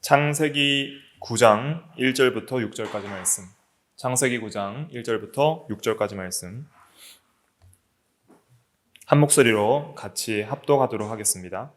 창세기 9장 1절부터 6절까지 말씀. 창세기 9장 1절부터 6절까지 말씀. 한 목소리로 같이 합독하도록 하겠습니다.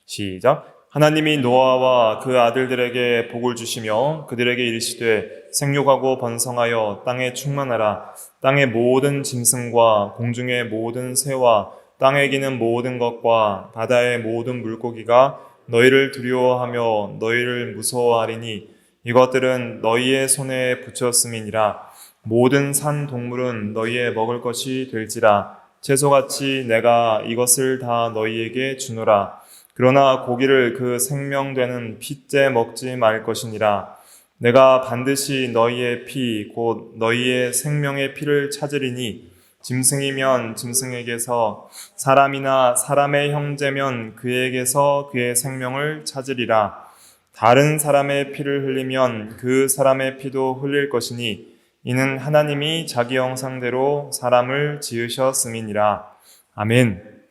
시작. 하나님이 노아와 그 아들들에게 복을 주시며 그들에게 이르시되 생육하고 번성하여 땅에 충만하라. 땅의 모든 짐승과 공중의 모든 새와 땅에 기는 모든 것과 바다의 모든 물고기가 너희를 두려워하며 너희를 무서워하리니 이것들은 너희의 손에 붙였음이니라. 모든 산 동물은 너희의 먹을 것이 될지라. 채소같이 내가 이것을 다 너희에게 주노라. 그러나 고기를 그 생명되는 피째 먹지 말 것이니라. 내가 반드시 너희의 피 곧 너희의 생명의 피를 찾으리니 짐승이면 짐승에게서 사람이나 사람의 형제면 그에게서 그의 생명을 찾으리라. 다른 사람의 피를 흘리면 그 사람의 피도 흘릴 것이니 이는 하나님이 자기 형상대로 사람을 지으셨음이니라. 아멘.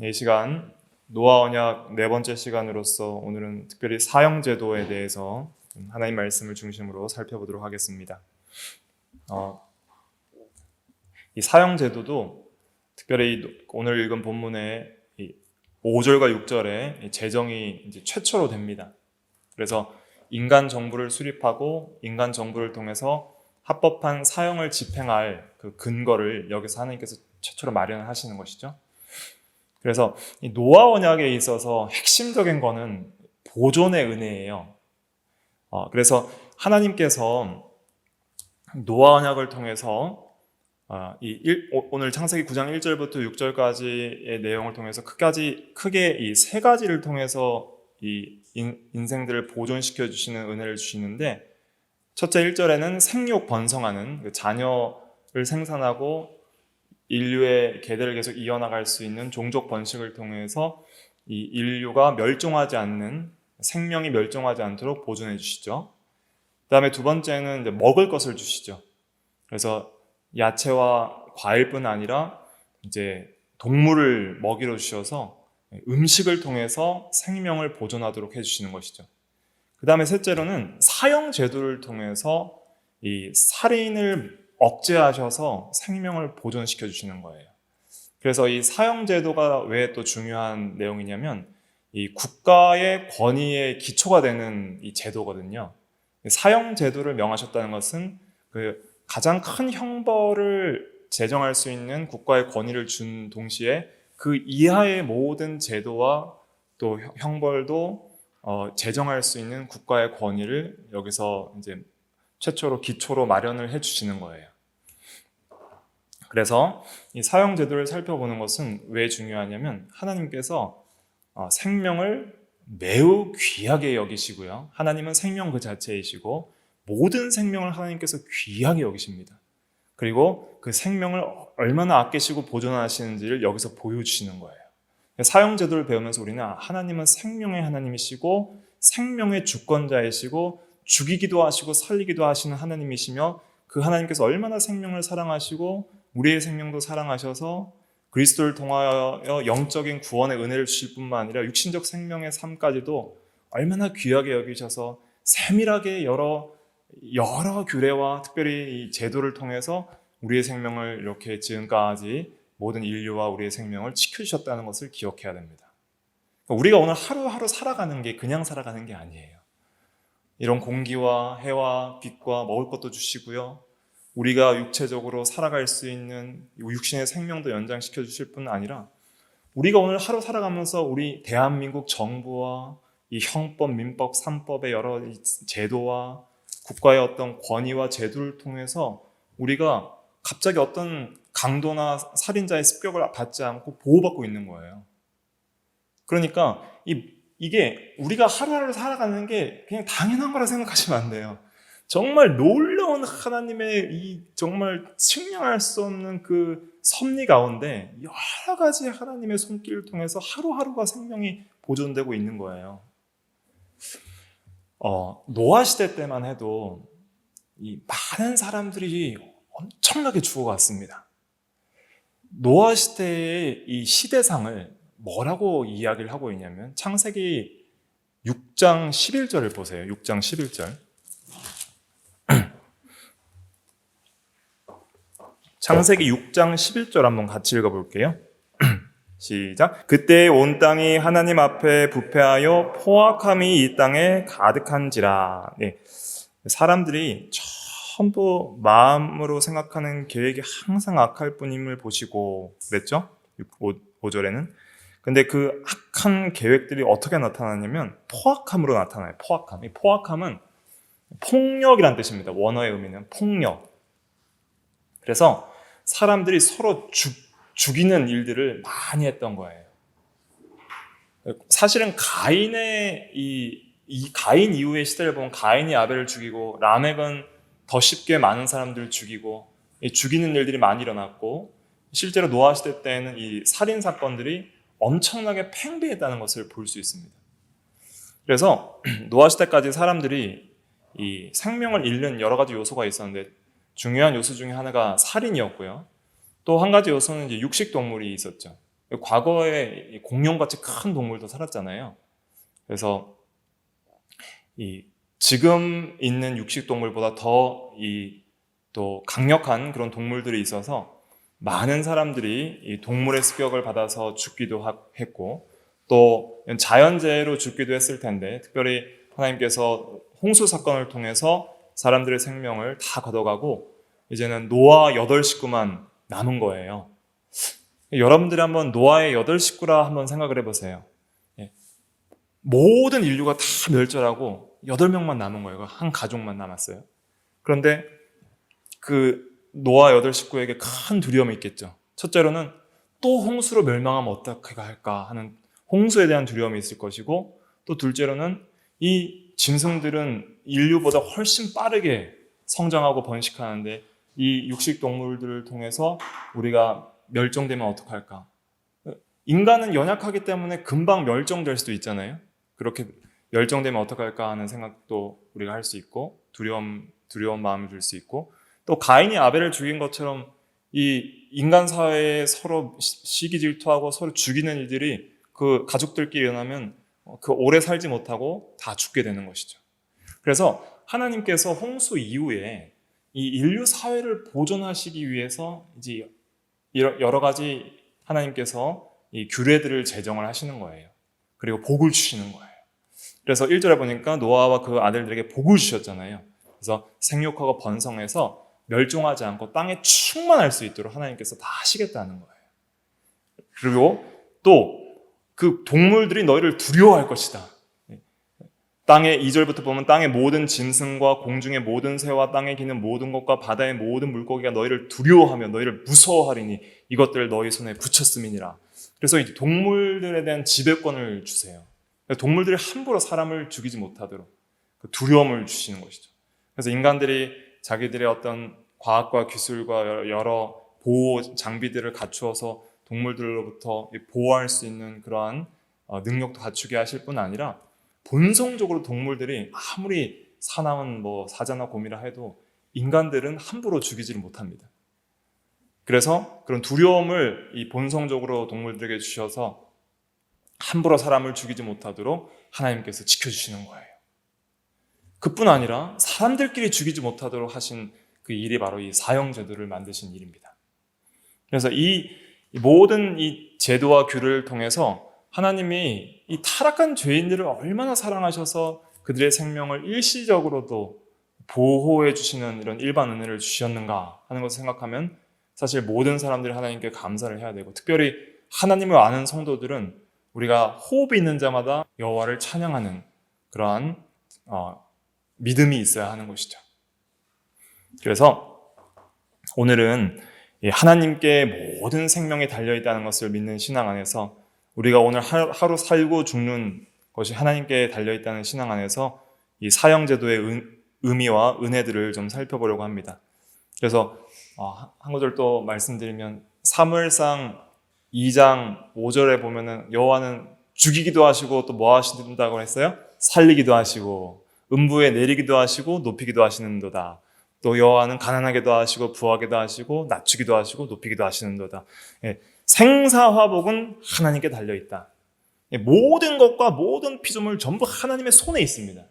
이 시간 노아 언약 네 번째 시간으로서 오늘은 특별히 사형제도에 대해서 하나님 말씀을 중심으로 살펴보도록 하겠습니다. 이 사형제도도 특별히 오늘 읽은 본문의 5절과 6절에 제정이 이제 최초로 됩니다. 그래서 인간 정부를 수립하고 인간 정부를 통해서 합법한 사형을 집행할 그 근거를 여기서 하나님께서 최초로 마련하시는 것이죠. 그래서 이 노아 언약에 있어서 핵심적인 거는 보존의 은혜예요. 그래서 하나님께서 노아 언약을 통해서 오늘 창세기 9장 1절부터 6절까지의 내용을 통해서 크게 이 세 가지를 통해서 이 인생들을 보존시켜 주시는 은혜를 주시는데, 첫째 1절에는 생육 번성하는 그 자녀를 생산하고 인류의 계대를 계속 이어나갈 수 있는 종족 번식을 통해서 이 인류가 멸종하지 않는, 생명이 멸종하지 않도록 보존해 주시죠. 그 다음에 두 번째는 이제 먹을 것을 주시죠. 그래서 야채와 과일뿐 아니라 이제 동물을 먹이로 주셔서 음식을 통해서 생명을 보존하도록 해주시는 것이죠. 그 다음에 셋째로는 사형 제도를 통해서 이 살인을 억제하셔서 생명을 보존시켜 주시는 거예요. 그래서 이 사형 제도가 왜 또 중요한 내용이냐면 이 국가의 권위의 기초가 되는 이 제도거든요. 사형 제도를 명하셨다는 것은 그 가장 큰 형벌을 제정할 수 있는 국가의 권위를 준 동시에 그 이하의 모든 제도와 또 형벌도 제정할 수 있는 국가의 권위를 여기서 이제 최초로 기초로 마련을 해주시는 거예요. 그래서 이 사형 제도를 살펴보는 것은 왜 중요하냐면 하나님께서 생명을 매우 귀하게 여기시고요. 하나님은 생명 그 자체이시고 모든 생명을 하나님께서 귀하게 여기십니다. 그리고 그 생명을 얼마나 아끼시고 보존하시는지를 여기서 보여주시는 거예요. 사형 제도를 배우면서 우리는 하나님은 생명의 하나님이시고 생명의 주권자이시고 죽이기도 하시고 살리기도 하시는 하나님이시며 그 하나님께서 얼마나 생명을 사랑하시고 우리의 생명도 사랑하셔서 그리스도를 통하여 영적인 구원의 은혜를 주실 뿐만 아니라 육신적 생명의 삶까지도 얼마나 귀하게 여기셔서 세밀하게 여러 규례와 특별히 이 제도를 통해서 우리의 생명을 이렇게 지금까지 모든 인류와 우리의 생명을 지켜주셨다는 것을 기억해야 됩니다. 우리가 오늘 하루하루 살아가는 게 그냥 살아가는 게 아니에요. 이런 공기와 해와 빛과 먹을 것도 주시고요. 우리가 육체적으로 살아갈 수 있는 육신의 생명도 연장시켜 주실 뿐 아니라 우리가 오늘 하루 살아가면서 우리 대한민국 정부와 이 형법, 민법, 삼법의 여러 제도와 국가의 어떤 권위와 제도를 통해서 우리가 갑자기 어떤 강도나 살인자의 습격을 받지 않고 보호받고 있는 거예요. 그러니까 이게 우리가 하루하루 살아가는 게 그냥 당연한 거라 생각하시면 안 돼요. 정말 놀라운 하나님의 이 정말 측량할 수 없는 그 섭리 가운데 여러 가지 하나님의 손길을 통해서 하루하루가 생명이 보존되고 있는 거예요. 노아 시대 때만 해도 이 많은 사람들이 엄청나게 죽어갔습니다. 노아 시대의 이 시대상을 뭐라고 이야기를 하고 있냐면 창세기 6장 11절을 보세요. 6장 11절. 창세기 6장 11절 한번 같이 읽어볼게요. 시작. 그때 온 땅이 하나님 앞에 부패하여 포악함이 이 땅에 가득한지라. 네. 사람들이 전부 마음으로 생각하는 계획이 항상 악할 뿐임을 보시고 그랬죠? 5절에는. 근데 그 악한 계획들이 어떻게 나타나냐면 포악함으로 나타나요. 포악함. 이 포악함은 폭력이란 뜻입니다. 원어의 의미는 폭력. 그래서 사람들이 서로 죽이는 일들을 많이 했던 거예요. 사실은 가인의 이 가인 이후의 시대를 보면 가인이 아벨을 죽이고 라멕은 더 쉽게 많은 사람들을 죽이고 죽이는 일들이 많이 일어났고 실제로 노아 시대 때에는 이 살인 사건들이 엄청나게 팽배했다는 것을 볼 수 있습니다. 그래서 노아 시대까지 사람들이 이 생명을 잃는 여러 가지 요소가 있었는데 중요한 요소 중에 하나가 살인이었고요. 또 한 가지 요소는 이제 육식 동물이 있었죠. 과거에 공룡같이 큰 동물도 살았잖아요. 그래서 지금 있는 육식 동물보다 또 강력한 그런 동물들이 있어서 많은 사람들이 이 동물의 습격을 받아서 죽기도 했고 또 자연재해로 죽기도 했을 텐데 특별히 하나님께서 홍수 사건을 통해서 사람들의 생명을 다 걷어가고 이제는 노아 8식구만 남은 거예요. 여러분들이 한번 노아의 8식구라 한번 생각을 해보세요. 모든 인류가 다 멸절하고 8명만 남은 거예요. 한 가족만 남았어요. 그런데 그 노아 8식구에게 큰 두려움이 있겠죠. 첫째로는 또 홍수로 멸망하면 어떻게 할까 하는 홍수에 대한 두려움이 있을 것이고 또 둘째로는 이 짐승들은 인류보다 훨씬 빠르게 성장하고 번식하는데 이 육식 동물들을 통해서 우리가 멸종되면 어떡할까? 인간은 연약하기 때문에 금방 멸종될 수도 있잖아요. 그렇게 멸종되면 어떡할까 하는 생각도 우리가 할 수 있고 두려운 마음을 들 수 있고 또 가인이 아벨을 죽인 것처럼 이 인간 사회에 서로 시기 질투하고 서로 죽이는 일들이 그 가족들끼리 일어나면 그 오래 살지 못하고 다 죽게 되는 것이죠. 그래서 하나님께서 홍수 이후에 이 인류 사회를 보존하시기 위해서 이제 여러 가지 하나님께서 이 규례들을 제정을 하시는 거예요. 그리고 복을 주시는 거예요. 그래서 1절에 보니까 노아와 그 아들들에게 복을 주셨잖아요. 그래서 생육하고 번성해서 멸종하지 않고 땅에 충만할 수 있도록 하나님께서 다 하시겠다는 거예요. 그리고 또 그 동물들이 너희를 두려워할 것이다. 땅에 2절부터 보면 땅의 모든 짐승과 공중의 모든 새와 땅에 기는 모든 것과 바다의 모든 물고기가 너희를 두려워하며 너희를 무서워하리니 이것들을 너희 손에 붙였음이니라. 그래서 이 동물들에 대한 지배권을 주세요. 동물들이 함부로 사람을 죽이지 못하도록 그 두려움을 주시는 것이죠. 그래서 인간들이 자기들의 어떤 과학과 기술과 여러 보호 장비들을 갖추어서 동물들로부터 보호할 수 있는 그러한 능력도 갖추게 하실 뿐 아니라 본성적으로 동물들이 아무리 사나운 사자나 곰이라 해도 인간들은 함부로 죽이지를 못합니다. 그래서 그런 두려움을 이 본성적으로 동물들에게 주셔서 함부로 사람을 죽이지 못하도록 하나님께서 지켜주시는 거예요. 그뿐 아니라 사람들끼리 죽이지 못하도록 하신 그 일이 바로 이 사형제도를 만드신 일입니다. 그래서 이 모든 이 제도와 규를 통해서 하나님이 이 타락한 죄인들을 얼마나 사랑하셔서 그들의 생명을 일시적으로도 보호해 주시는 이런 일반 은혜를 주셨는가 하는 것을 생각하면 사실 모든 사람들이 하나님께 감사를 해야 되고 특별히 하나님을 아는 성도들은 우리가 호흡이 있는 자마다 여호와를 찬양하는 그러한 믿음이 있어야 하는 것이죠. 그래서 오늘은 하나님께 모든 생명이 달려있다는 것을 믿는 신앙 안에서 우리가 오늘 하루 살고 죽는 것이 하나님께 달려있다는 신앙 안에서 이 사형제도의 의미와 은혜들을 좀 살펴보려고 합니다. 그래서 한 구절 또 말씀드리면 사무엘상 2장 5절에 보면은 여호와는 죽이기도 하시고 또 뭐 하신다고 했어요? 살리기도 하시고 음부에 내리기도 하시고 높이기도 하시는도다. 또 여호와는 가난하게도 하시고 부하게도 하시고 낮추기도 하시고 높이기도 하시는도다. 생사화복은 하나님께 달려있다. 모든 것과 모든 피조물 전부 하나님의 손에 있습니다.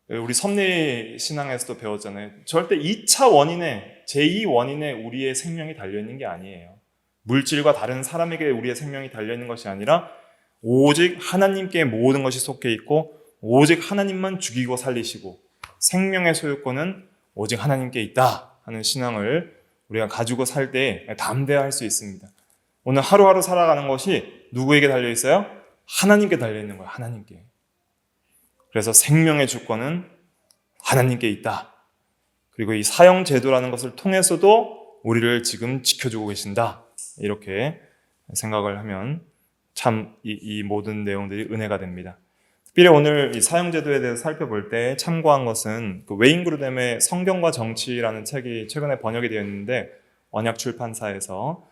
우리 섭리 신앙에서도 배웠잖아요. 절대 2차 원인에, 제2 원인에 우리의 생명이 달려있는 게 아니에요. 물질과 다른 사람에게 우리의 생명이 달려있는 것이 아니라 오직 하나님께 모든 것이 속해 있고 오직 하나님만 죽이고 살리시고 생명의 소유권은 오직 하나님께 있다 하는 신앙을 우리가 가지고 살 때 담대할 수 있습니다. 오늘 하루하루 살아가는 것이 누구에게 달려있어요? 하나님께 달려있는 거예요. 하나님께. 그래서 생명의 주권은 하나님께 있다. 그리고 이 사형제도라는 것을 통해서도 우리를 지금 지켜주고 계신다. 이렇게 생각을 하면 참 이 모든 내용들이 은혜가 됩니다. 특별히 오늘 이 사형제도에 대해서 살펴볼 때 참고한 것은 그 웨인 그루뎀의 성경과 정치라는 책이 최근에 번역이 되어 있는데 언약 출판사에서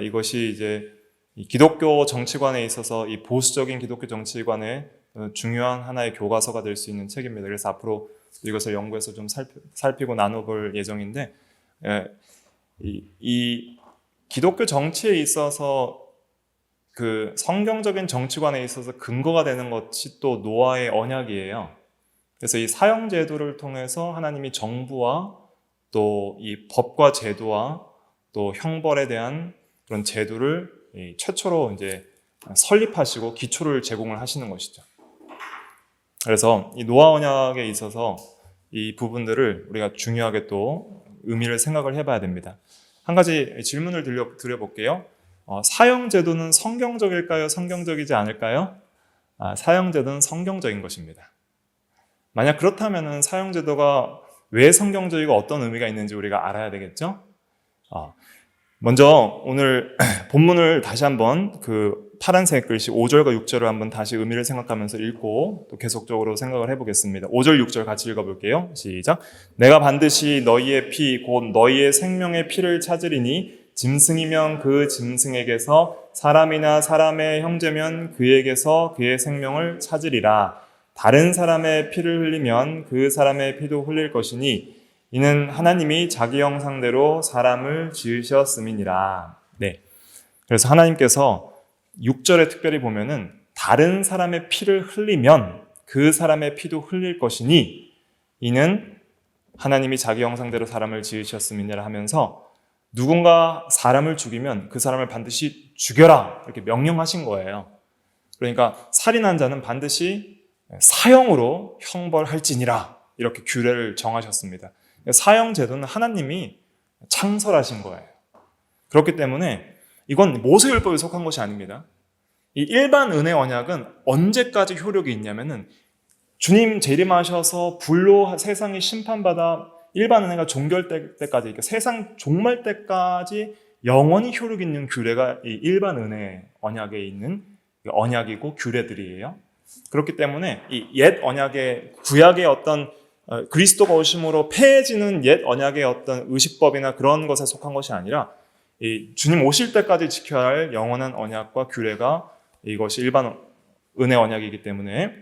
이것이 이제 이 기독교 정치관에 있어서 이 보수적인 기독교 정치관의 중요한 하나의 교과서가 될 수 있는 책입니다. 그래서 앞으로 이것을 연구해서 좀 살피고 나눠볼 예정인데 이 기독교 정치에 있어서 그 성경적인 정치관에 있어서 근거가 되는 것이 또 노아의 언약이에요. 그래서 이 사형제도를 통해서 하나님이 정부와 또 이 법과 제도와 또 형벌에 대한 그런 제도를 최초로 이제 설립하시고 기초를 제공을 하시는 것이죠. 그래서 이 노아 언약에 있어서 이 부분들을 우리가 중요하게 또 의미를 생각을 해봐야 됩니다. 한 가지 질문을 드려볼게요. 사형제도는 성경적일까요? 성경적이지 않을까요? 사형제도는 성경적인 것입니다. 만약 그렇다면 사형제도가 왜 성경적이고 어떤 의미가 있는지 우리가 알아야 되겠죠? 먼저 오늘 본문을 다시 한번 그 파란색 글씨 5절과 6절을 한번 다시 의미를 생각하면서 읽고 또 계속적으로 생각을 해보겠습니다. 5절, 6절 같이 읽어볼게요. 시작. 내가 반드시 너희의 피, 곧 너희의 생명의 피를 찾으리니 짐승이면 그 짐승에게서 사람이나 사람의 형제면 그에게서 그의 생명을 찾으리라. 다른 사람의 피를 흘리면 그 사람의 피도 흘릴 것이니 이는 하나님이 자기 형상대로 사람을 지으셨음이니라. 네. 그래서 하나님께서 6절에 특별히 보면은 다른 사람의 피를 흘리면 그 사람의 피도 흘릴 것이니 이는 하나님이 자기 형상대로 사람을 지으셨음이니라 하면서 누군가 사람을 죽이면 그 사람을 반드시 죽여라 이렇게 명령하신 거예요. 그러니까 살인한 자는 반드시 사형으로 형벌할지니라 이렇게 규례를 정하셨습니다. 사형 제도는 하나님이 창설하신 거예요. 그렇기 때문에 이건 모세율법에 속한 것이 아닙니다. 이 일반 은혜 언약은 언제까지 효력이 있냐면은 주님 재림하셔서 불로 세상이 심판받아 일반 은혜가 종결될 때까지, 그러니까 세상 종말 때까지 영원히 효력 있는 규례가 이 일반 은혜 언약에 있는 언약이고 규례들이에요. 그렇기 때문에 이 옛 언약의 구약의 어떤 그리스도가 오심으로 폐해지는 옛 언약의 어떤 의식법이나 그런 것에 속한 것이 아니라 이 주님 오실 때까지 지켜야 할 영원한 언약과 규례가 이것이 일반 은혜 언약이기 때문에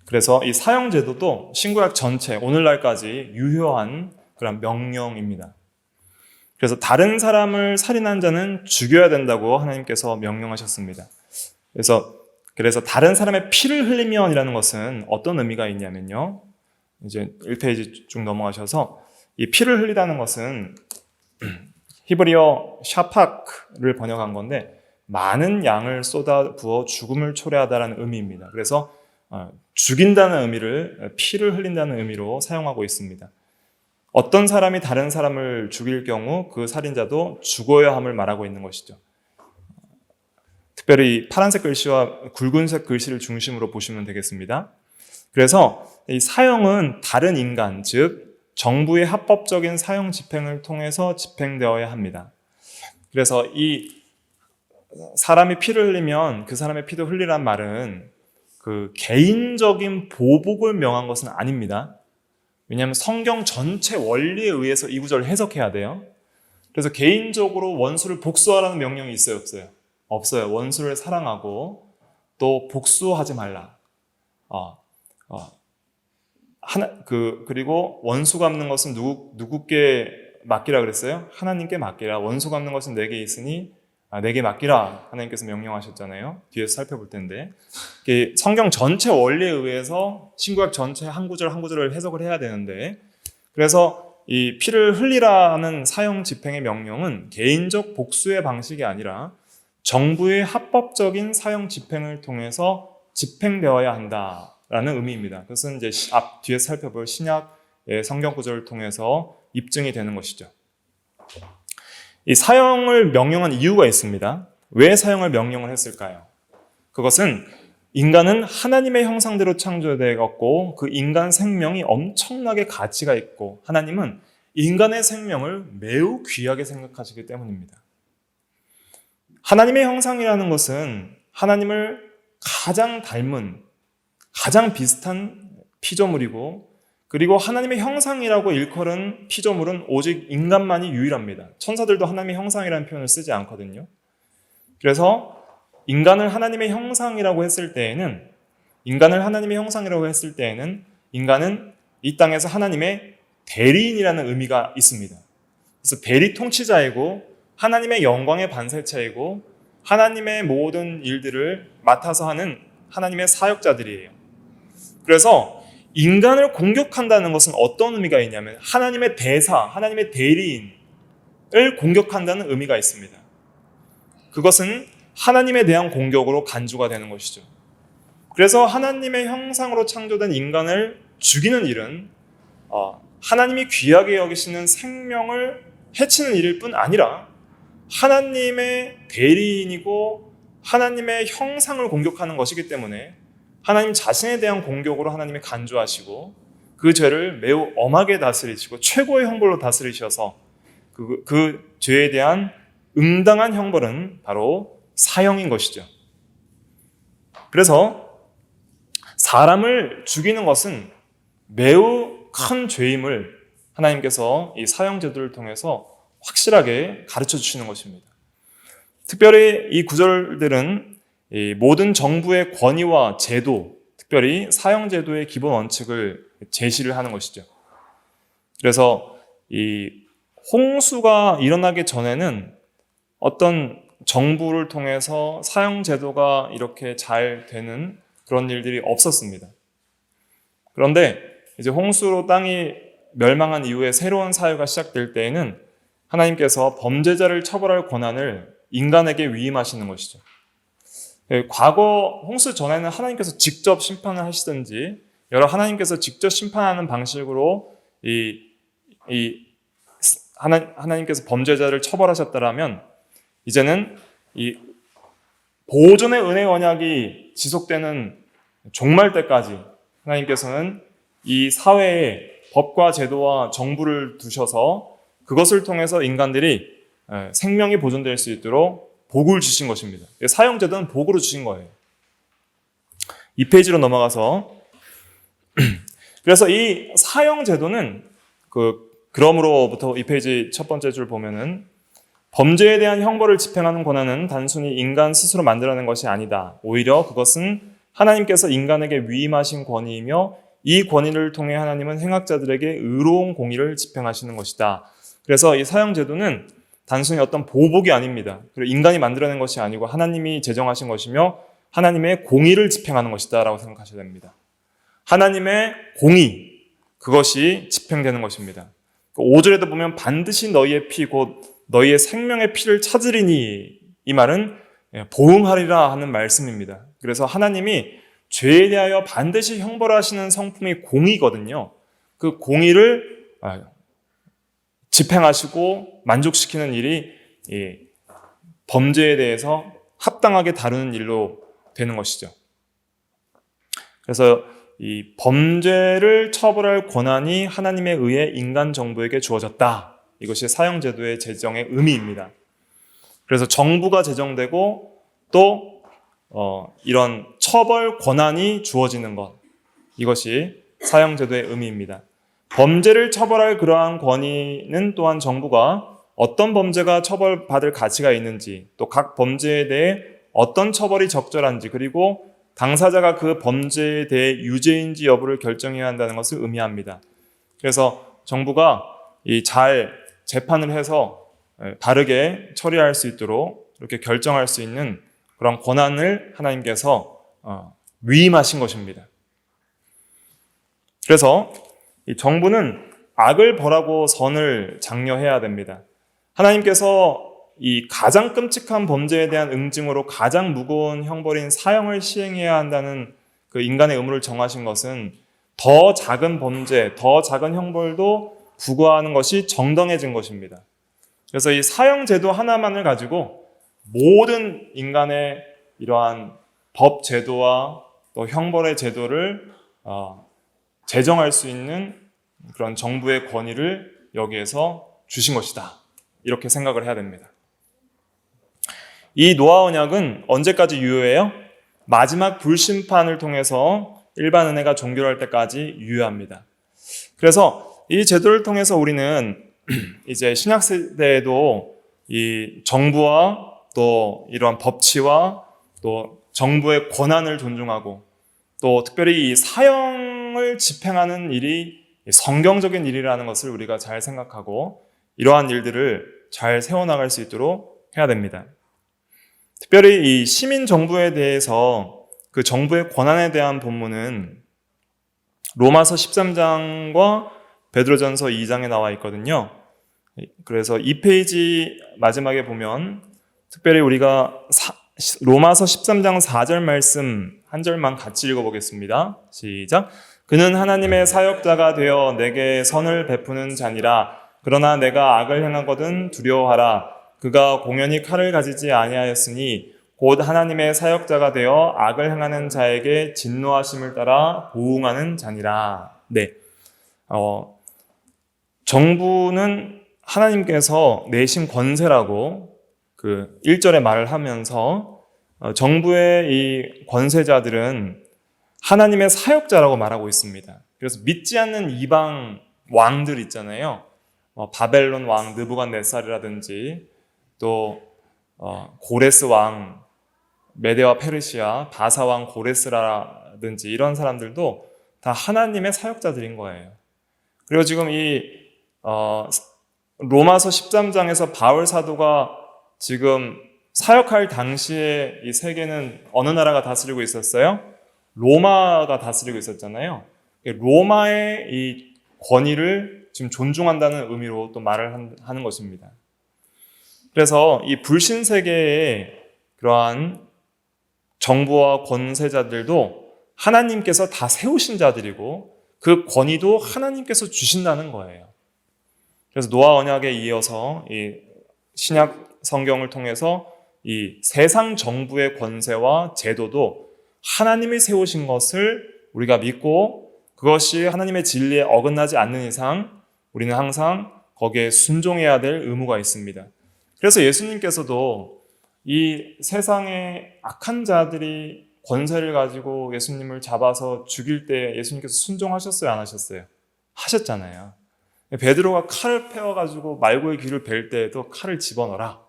그래서 이 사형제도도 신구약 전체 오늘날까지 유효한 그런 명령입니다. 그래서 다른 사람을 살인한 자는 죽여야 된다고 하나님께서 명령하셨습니다. 그래서 다른 사람의 피를 흘리면이라는 것은 어떤 의미가 있냐면요. 이제 1페이지 쭉 넘어가셔서 이 피를 흘리다는 것은 히브리어 샤팍을 번역한 건데 많은 양을 쏟아 부어 죽음을 초래하다라는 의미입니다. 그래서 죽인다는 의미를 피를 흘린다는 의미로 사용하고 있습니다. 어떤 사람이 다른 사람을 죽일 경우 그 살인자도 죽어야 함을 말하고 있는 것이죠. 특별히 파란색 글씨와 굵은색 글씨를 중심으로 보시면 되겠습니다. 그래서 이 사형은 다른 인간, 즉 정부의 합법적인 사형 집행을 통해서 집행되어야 합니다. 그래서 이 사람이 피를 흘리면 그 사람의 피도 흘리란 말은 그 개인적인 보복을 명한 것은 아닙니다. 왜냐하면 성경 전체 원리에 의해서 이 구절을 해석해야 돼요. 그래서 개인적으로 원수를 복수하라는 명령이 있어요, 없어요? 없어요. 원수를 사랑하고 또 복수하지 말라. 그리고 원수 갚는 것은 누구께 맡기라 그랬어요? 하나님께 맡기라. 원수 갚는 것은 내게 있으니 내게 맡기라 하나님께서 명령하셨잖아요. 뒤에서 살펴볼 텐데 성경 전체 원리에 의해서 신구약 전체 한 구절 한 구절을 해석을 해야 되는데, 그래서 이 피를 흘리라는 사형 집행의 명령은 개인적 복수의 방식이 아니라 정부의 합법적인 사형 집행을 통해서 집행되어야 한다라는 의미입니다. 그것은 이제 뒤에서 살펴볼 신약의 성경 구절을 통해서 입증이 되는 것이죠. 이 사형을 명령한 이유가 있습니다. 왜 사형을 명령을 했을까요? 그것은 인간은 하나님의 형상대로 창조되었고 그 인간 생명이 엄청나게 가치가 있고 하나님은 인간의 생명을 매우 귀하게 생각하시기 때문입니다. 하나님의 형상이라는 것은 하나님을 가장 닮은, 가장 비슷한 피조물이고, 그리고 하나님의 형상이라고 일컬은 피조물은 오직 인간만이 유일합니다. 천사들도 하나님의 형상이라는 표현을 쓰지 않거든요. 그래서 인간을 하나님의 형상이라고 했을 때에는 인간은 이 땅에서 하나님의 대리인이라는 의미가 있습니다. 그래서 대리 통치자이고 하나님의 영광의 반사체이고 하나님의 모든 일들을 맡아서 하는 하나님의 사역자들이에요. 그래서 인간을 공격한다는 것은 어떤 의미가 있냐면 하나님의 대사, 하나님의 대리인을 공격한다는 의미가 있습니다. 그것은 하나님에 대한 공격으로 간주가 되는 것이죠. 그래서 하나님의 형상으로 창조된 인간을 죽이는 일은 하나님이 귀하게 여기시는 생명을 해치는 일일 뿐 아니라 하나님의 대리인이고 하나님의 형상을 공격하는 것이기 때문에 하나님 자신에 대한 공격으로 하나님이 간주하시고 그 죄를 매우 엄하게 다스리시고 최고의 형벌로 다스리셔서 그 죄에 대한 응당한 형벌은 바로 사형인 것이죠. 그래서 사람을 죽이는 것은 매우 큰 죄임을 하나님께서 이 사형 제도를 통해서 확실하게 가르쳐 주시는 것입니다. 특별히 이 구절들은 이 모든 정부의 권위와 제도, 특별히 사형 제도의 기본 원칙을 제시를 하는 것이죠. 그래서 이 홍수가 일어나기 전에는 어떤 정부를 통해서 사형 제도가 이렇게 잘 되는 그런 일들이 없었습니다. 그런데 이제 홍수로 땅이 멸망한 이후에 새로운 사회가 시작될 때에는 하나님께서 범죄자를 처벌할 권한을 인간에게 위임하시는 것이죠. 과거 홍수 전에는 하나님께서 직접 심판을 하시든지 여러 하나님께서 직접 심판하는 방식으로 하나님께서 범죄자를 처벌하셨다라면 이제는 이 보존의 은혜 언약이 지속되는 종말 때까지 하나님께서는 이 사회에 법과 제도와 정부를 두셔서 그것을 통해서 인간들이 생명이 보존될 수 있도록 복을 주신 것입니다. 사형제도는 복으로 주신 거예요. 이 페이지로 넘어가서 그래서 이 사형제도는 그러므로부터 이 페이지 첫 번째 줄 보면은 범죄에 대한 형벌을 집행하는 권한은 단순히 인간 스스로 만들어낸 것이 아니다. 오히려 그것은 하나님께서 인간에게 위임하신 권위이며 이 권위를 통해 하나님은 행악자들에게 의로운 공의를 집행하시는 것이다. 그래서 이 사형제도는 단순히 어떤 보복이 아닙니다. 그리고 인간이 만들어낸 것이 아니고 하나님이 제정하신 것이며 하나님의 공의를 집행하는 것이다 라고 생각하셔야 됩니다. 하나님의 공의, 그것이 집행되는 것입니다. 5절에도 보면 반드시 너희의 피 곧 너희의 생명의 피를 찾으리니, 이 말은 보응하리라 하는 말씀입니다. 그래서 하나님이 죄에 대하여 반드시 형벌하시는 성품이 공의거든요. 그 공의를 집행하시고 만족시키는 일이 범죄에 대해서 합당하게 다루는 일로 되는 것이죠. 그래서 이 범죄를 처벌할 권한이 하나님에 의해 인간 정부에게 주어졌다. 이것이 사형제도의 제정의 의미입니다. 그래서 정부가 제정되고 또 이런 처벌 권한이 주어지는 것, 이것이 사형제도의 의미입니다. 범죄를 처벌할 그러한 권위는 또한 정부가 어떤 범죄가 처벌받을 가치가 있는지, 또 각 범죄에 대해 어떤 처벌이 적절한지, 그리고 당사자가 그 범죄에 대해 유죄인지 여부를 결정해야 한다는 것을 의미합니다. 그래서 정부가 잘 재판을 해서 바르게 처리할 수 있도록 이렇게 결정할 수 있는 그런 권한을 하나님께서 위임하신 것입니다. 그래서 이 정부는 악을 벌하고 선을 장려해야 됩니다. 하나님께서 이 가장 끔찍한 범죄에 대한 응징으로 가장 무거운 형벌인 사형을 시행해야 한다는 그 인간의 의무를 정하신 것은 더 작은 범죄, 더 작은 형벌도 부과하는 것이 정당해진 것입니다. 그래서 이 사형 제도 하나만을 가지고 모든 인간의 이러한 법 제도와 또 형벌의 제도를 제정할 수 있는 그런 정부의 권위를 여기에서 주신 것이다. 이렇게 생각을 해야 됩니다. 이 노아 언약은 언제까지 유효해요? 마지막 불심판을 통해서 일반 은혜가 종결할 때까지 유효합니다. 그래서 이 제도를 통해서 우리는 이제 신약 시대에도 이 정부와 또 이러한 법치와 또 정부의 권한을 존중하고 또 특별히 이 사형을 집행하는 일이 성경적인 일이라는 것을 우리가 잘 생각하고 이러한 일들을 잘 세워나갈 수 있도록 해야 됩니다. 특별히 이 시민 정부에 대해서 그 정부의 권한에 대한 본문은 로마서 13장과 베드로전서 2장에 나와 있거든요. 그래서 이 페이지 마지막에 보면 특별히 우리가 로마서 13장 4절 말씀 한 절만 같이 읽어보겠습니다. 시작. 그는 하나님의 사역자가 되어 내게 선을 베푸는 자니라. 그러나 내가 악을 행하거든 두려워하라. 그가 공연히 칼을 가지지 아니하였으니 곧 하나님의 사역자가 되어 악을 행하는 자에게 진노하심을 따라 보응하는 자니라. 네, 정부는 하나님께서 내신 권세라고 그 1절에 말을 하면서 정부의 이 권세자들은 하나님의 사역자라고 말하고 있습니다. 그래서 믿지 않는 이방 왕들 있잖아요. 바벨론 왕 느부갓네살이라든지 또 고레스 왕 메데와 페르시아 바사 왕 고레스라든지 이런 사람들도 다 하나님의 사역자들인 거예요. 그리고 지금 이 로마서 13장에서 바울 사도가 지금 사역할 당시에 이 세계는 어느 나라가 다스리고 있었어요? 로마가 다스리고 있었잖아요. 로마의 이 권위를 지금 존중한다는 의미로 또 말을 하는 것입니다. 그래서 이 불신 세계의 그러한 정부와 권세자들도 하나님께서 다 세우신 자들이고 그 권위도 하나님께서 주신다는 거예요. 그래서 노아 언약에 이어서 이 신약 성경을 통해서 이 세상 정부의 권세와 제도도 하나님이 세우신 것을 우리가 믿고 그것이 하나님의 진리에 어긋나지 않는 이상 우리는 항상 거기에 순종해야 될 의무가 있습니다. 그래서 예수님께서도 이 세상의 악한 자들이 권세를 가지고 예수님을 잡아서 죽일 때 예수님께서 순종하셨어요? 안 하셨어요? 하셨잖아요. 베드로가 칼을 펴가지고 말고의 귀를 벨 때에도 칼을 집어넣어라.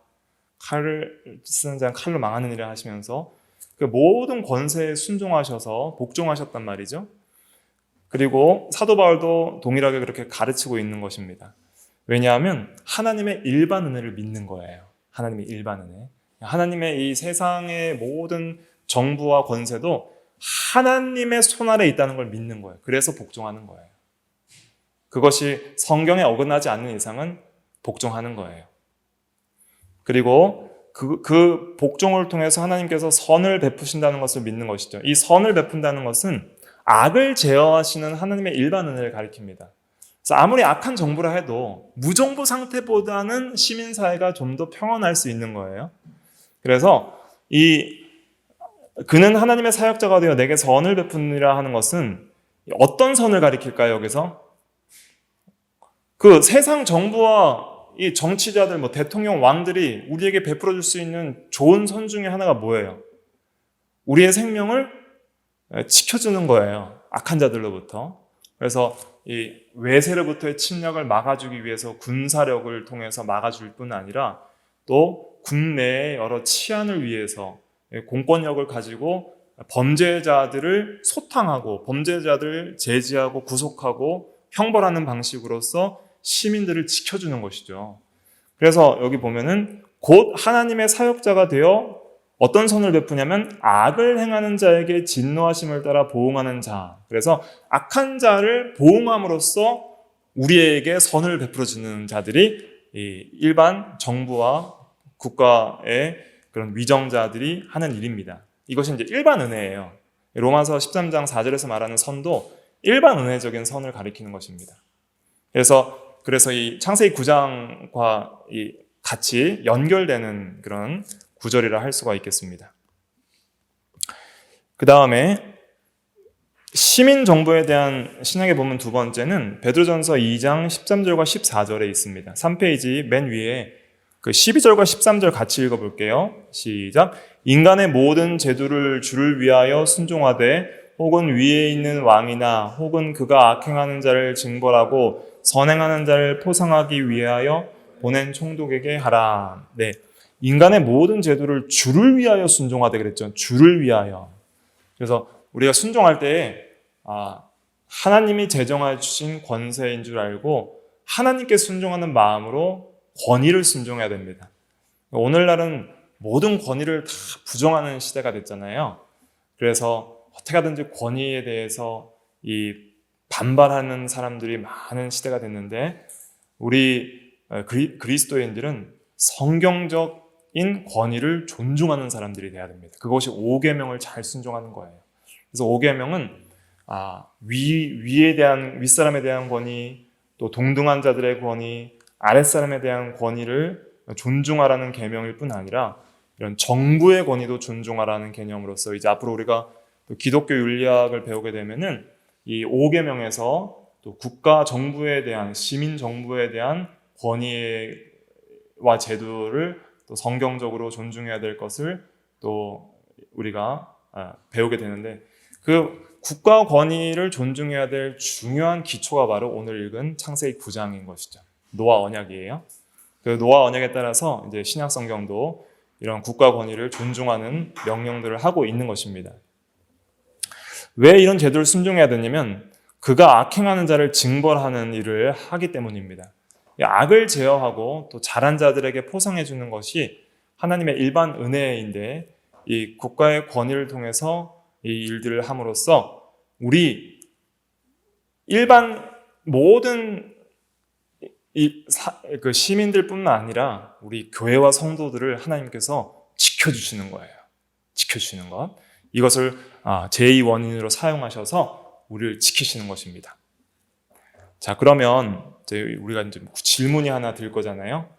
칼을 쓰는 자는 칼로 망하는 일을 하시면서 그 모든 권세에 순종하셔서 복종하셨단 말이죠. 그리고 사도 바울도 동일하게 그렇게 가르치고 있는 것입니다. 왜냐하면 하나님의 일반 은혜를 믿는 거예요. 하나님의 일반 은혜. 하나님의 이 세상의 모든 정부와 권세도 하나님의 손 아래 있다는 걸 믿는 거예요. 그래서 복종하는 거예요. 그것이 성경에 어긋나지 않는 이상은 복종하는 거예요. 그리고 그 복종을 통해서 하나님께서 선을 베푸신다는 것을 믿는 것이죠. 이 선을 베푼다는 것은 악을 제어하시는 하나님의 일반 은혜를 가리킵니다. 그래서 아무리 악한 정부라 해도 무정부 상태보다는 시민사회가 좀 더 평안할 수 있는 거예요. 그래서 그는 하나님의 사역자가 되어 내게 선을 베푸니라 하는 것은 어떤 선을 가리킬까요? 여기서 그 세상 정부와 이 정치자들, 대통령, 왕들이 우리에게 베풀어 줄 수 있는 좋은 선 중에 하나가 뭐예요? 우리의 생명을 지켜주는 거예요. 악한 자들로부터. 그래서 이 외세로부터의 침략을 막아주기 위해서 군사력을 통해서 막아줄 뿐 아니라 또 국내의 여러 치안을 위해서 공권력을 가지고 범죄자들을 소탕하고 범죄자들을 제지하고 구속하고 형벌하는 방식으로서 시민들을 지켜주는 것이죠. 그래서 여기 보면은 곧 하나님의 사역자가 되어 어떤 선을 베푸냐면 악을 행하는 자에게 진노하심을 따라 보응하는 자. 그래서 악한 자를 보응함으로써 우리에게 선을 베풀어 주는 자들이 이 일반 정부와 국가의 그런 위정자들이 하는 일입니다. 이것이 이제 일반 은혜예요. 로마서 13장 4절에서 말하는 선도 일반 은혜적인 선을 가리키는 것입니다. 그래서 이 창세기 9장과 같이 연결되는 그런 구절이라 할 수가 있겠습니다. 그 다음에 시민 정부에 대한 신약의 본문 두 번째는 베드로전서 2장 13절과 14절에 있습니다. 3페이지 맨 위에 그 12절과 13절 같이 읽어볼게요. 시작. 인간의 모든 제도를 주를 위하여 순종하되 혹은 위에 있는 왕이나 혹은 그가 악행하는 자를 징벌하고 선행하는 자를 포상하기 위하여 보낸 총독에게 하라. 네, 인간의 모든 제도를 주를 위하여 순종하되 그랬죠. 주를 위하여. 그래서 우리가 순종할 때 하나님이 제정해 주신 권세인 줄 알고 하나님께 순종하는 마음으로 권위를 순종해야 됩니다. 오늘날은 모든 권위를 다 부정하는 시대가 됐잖아요. 그래서 어떻게 하든지 권위에 대해서 반발하는 사람들이 많은 시대가 됐는데 우리 그리스도인들은 성경적인 권위를 존중하는 사람들이 돼야 됩니다. 그것이 5계명을 잘 순종하는 거예요. 그래서 5계명은 윗사람에 대한 권위, 또 동등한 자들의 권위, 아랫사람에 대한 권위를 존중하라는 계명일 뿐 아니라 이런 정부의 권위도 존중하라는 개념으로서 이제 앞으로 우리가 또 기독교 윤리학을 배우게 되면은 이 5계명에서 또 국가 정부에 대한 시민 정부에 대한 권위와 제도를 또 성경적으로 존중해야 될 것을 또 우리가 배우게 되는데 그 국가 권위를 존중해야 될 중요한 기초가 바로 오늘 읽은 창세기 9장인 것이죠. 노아 언약이에요. 그 노아 언약에 따라서 이제 신약 성경도 이런 국가 권위를 존중하는 명령들을 하고 있는 것입니다. 왜 이런 제도를 순종해야 되냐면 그가 악행하는 자를 징벌하는 일을 하기 때문입니다. 악을 제어하고 또 잘한 자들에게 포상해 주는 것이 하나님의 일반 은혜인데 이 국가의 권위를 통해서 이 일들을 함으로써 우리 일반 모든 그 시민들뿐만 아니라 우리 교회와 성도들을 하나님께서 지켜주시는 거예요. 지켜주시는 것. 이것을 제2 원인으로 사용하셔서 우리를 지키시는 것입니다. 자, 그러면 우리가 이제 질문이 하나 들 거잖아요.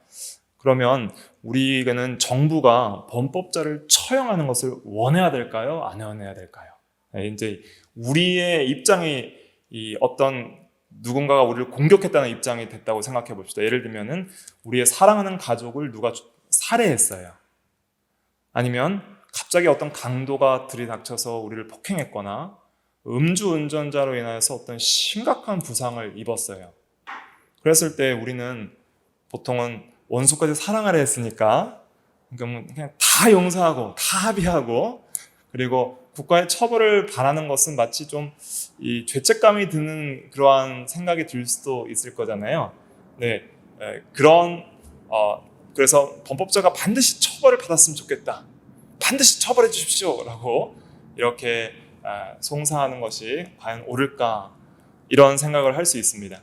그러면 우리에게는 정부가 범법자를 처형하는 것을 원해야 될까요? 안 원해야 될까요? 이제 우리의 입장이 어떤 누군가가 우리를 공격했다는 입장이 됐다고 생각해 봅시다. 예를 들면은 우리의 사랑하는 가족을 누가 살해했어요. 아니면 갑자기 어떤 강도가 들이닥쳐서 우리를 폭행했거나 음주운전자로 인해서 어떤 심각한 부상을 입었어요. 그랬을 때 우리는 보통은 원수까지 사랑하려 했으니까 그냥 다 용서하고 다 합의하고 그리고 국가의 처벌을 바라는 것은 마치 좀 이 죄책감이 드는 그러한 생각이 들 수도 있을 거잖아요. 네, 그래서 범법자가 반드시 처벌을 받았으면 좋겠다. 반드시 처벌해 주십시오라고 이렇게 송사하는 것이 과연 옳을까 이런 생각을 할 수 있습니다.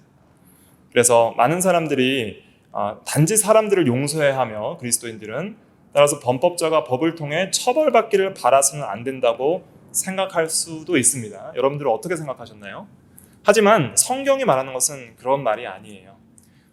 그래서 많은 사람들이 단지 사람들을 용서해야 하며 그리스도인들은 따라서 범법자가 법을 통해 처벌받기를 바라서는 안 된다고 생각할 수도 있습니다. 여러분들은 어떻게 생각하셨나요? 하지만 성경이 말하는 것은 그런 말이 아니에요.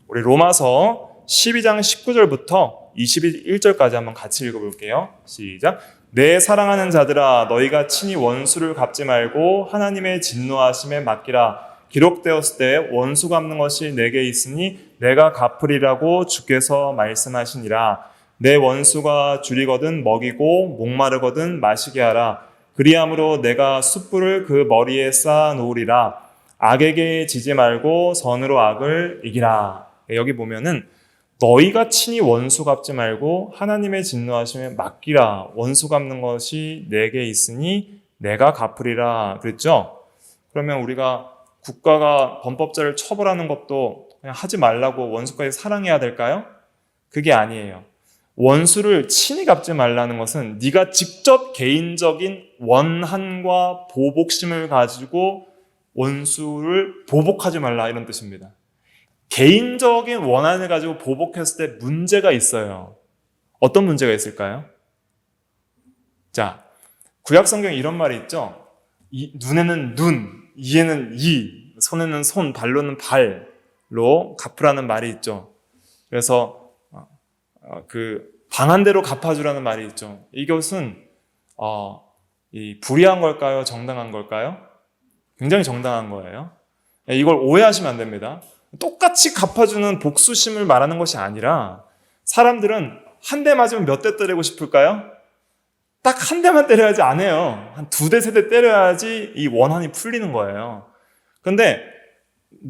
우리 로마서 12장 19절부터 21절까지 한번 같이 읽어볼게요. 시작. 내 사랑하는 자들아 너희가 친히 원수를 갚지 말고 하나님의 진노하심에 맡기라. 기록되었을 때 원수 갚는 것이 내게 있으니 내가 갚으리라고 주께서 말씀하시니라. 내 원수가 줄이거든 먹이고 목마르거든 마시게 하라. 그리함으로 내가 숯불을 그 머리에 쌓아 놓으리라. 악에게 지지 말고 선으로 악을 이기라. 여기 보면은 너희가 친히 원수 갚지 말고 하나님의 진노하심에 맡기라. 원수 갚는 것이 내게 있으니 내가 갚으리라 그랬죠? 그러면 우리가 국가가 범법자를 처벌하는 것도 그냥 하지 말라고 원수까지 사랑해야 될까요? 그게 아니에요. 원수를 친히 갚지 말라는 것은 네가 직접 개인적인 원한과 보복심을 가지고 원수를 보복하지 말라 이런 뜻입니다. 개인적인 원한을 가지고 보복했을 때 문제가 있어요. 어떤 문제가 있을까요? 자, 구약 성경에 이런 말이 있죠. 눈에는 눈, 이에는 이, 손에는 손, 발로는 발로 갚으라는 말이 있죠. 그래서 방한대로 갚아주라는 말이 있죠. 이것은 불의한 걸까요? 정당한 걸까요? 굉장히 정당한 거예요. 이걸 오해하시면 안 됩니다. 똑같이 갚아주는 복수심을 말하는 것이 아니라 사람들은 한 대 맞으면 몇 대 때리고 싶을까요? 딱 한 대만 때려야지 안 해요. 한 2대, 3대 때려야지 이 원한이 풀리는 거예요. 근데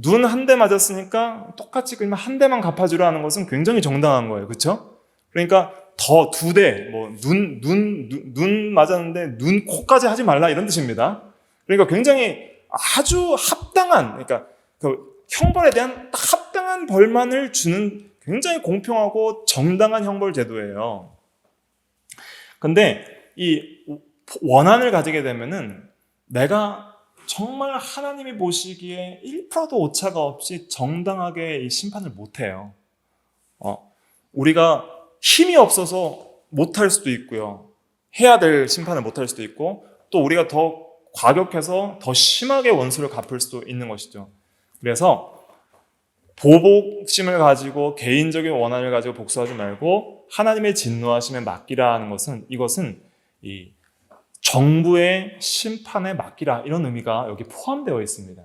눈 한 대 맞았으니까 똑같이 그냥 한 대만 갚아주라 하는 것은 굉장히 정당한 거예요. 그렇죠? 그러니까 더 2대, 눈 맞았는데 눈, 코까지 하지 말라 이런 뜻입니다. 그러니까 굉장히 아주 합당한, 그러니까 그 형벌에 대한 딱 합당한 벌만을 주는 굉장히 공평하고 정당한 형벌 제도예요. 근데 이 원한을 가지게 되면은 내가 정말 하나님이 보시기에 1%도 오차가 없이 정당하게 이 심판을 못해요. 우리가 힘이 없어서 못할 수도 있고요. 해야 될 심판을 못할 수도 있고 또 우리가 더 과격해서 더 심하게 원수를 갚을 수도 있는 것이죠. 그래서 보복심을 가지고 개인적인 원한을 가지고 복수하지 말고 하나님의 진노하심에 맡기라 하는 것은 이것은 이 정부의 심판에 맡기라 이런 의미가 여기 포함되어 있습니다.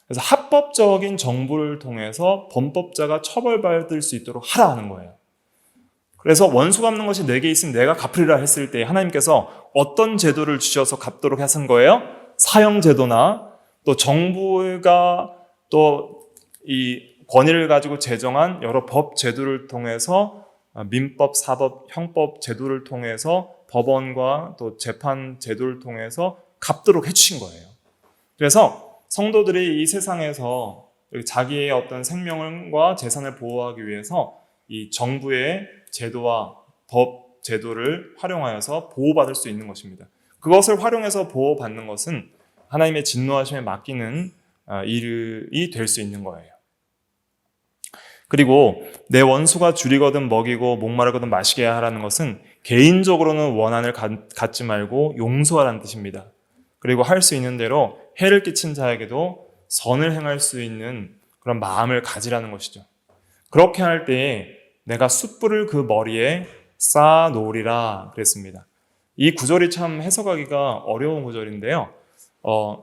그래서 합법적인 정부를 통해서 범법자가 처벌받을 수 있도록 하라 하는 거예요. 그래서 원수 갚는 것이 내게 있으면 내가 갚으리라 했을 때 하나님께서 어떤 제도를 주셔서 갚도록 하신 거예요? 사형제도나 또 정부가 또 이 권위를 가지고 제정한 여러 법 제도를 통해서 민법, 사법, 형법 제도를 통해서 법원과 또 재판 제도를 통해서 갚도록 해주신 거예요. 그래서 성도들이 이 세상에서 자기의 어떤 생명과 재산을 보호하기 위해서 이 정부의 제도와 법 제도를 활용하여서 보호받을 수 있는 것입니다. 그것을 활용해서 보호받는 것은 하나님의 진노하심에 맡기는 일이 될 수 있는 거예요. 그리고 내 원수가 줄이거든 먹이고 목마르거든 마시게 하라는 것은 개인적으로는 원한을 갖지 말고 용서하라는 뜻입니다. 그리고 할 수 있는 대로 해를 끼친 자에게도 선을 행할 수 있는 그런 마음을 가지라는 것이죠. 그렇게 할 때에 내가 숯불을 그 머리에 쌓아 놓으리라 그랬습니다. 이 구절이 참 해석하기가 어려운 구절인데요.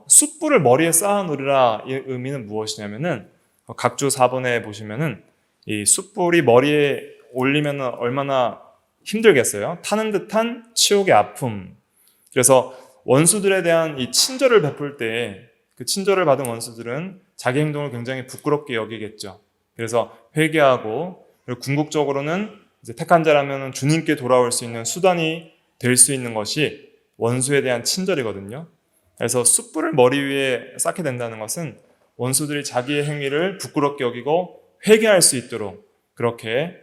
숯불을 머리에 쌓아 놓으리라 이 의미는 무엇이냐면은 각주 4번에 보시면은 이 숯불이 머리에 올리면 얼마나 힘들겠어요? 타는 듯한 치욕의 아픔. 그래서 원수들에 대한 이 친절을 베풀 때 그 친절을 받은 원수들은 자기 행동을 굉장히 부끄럽게 여기겠죠. 그래서 회개하고 그리고 궁극적으로는 이제 택한 자라면 주님께 돌아올 수 있는 수단이 될 수 있는 것이 원수에 대한 친절이거든요. 그래서 숯불을 머리 위에 쌓게 된다는 것은 원수들이 자기의 행위를 부끄럽게 여기고 회개할 수 있도록 그렇게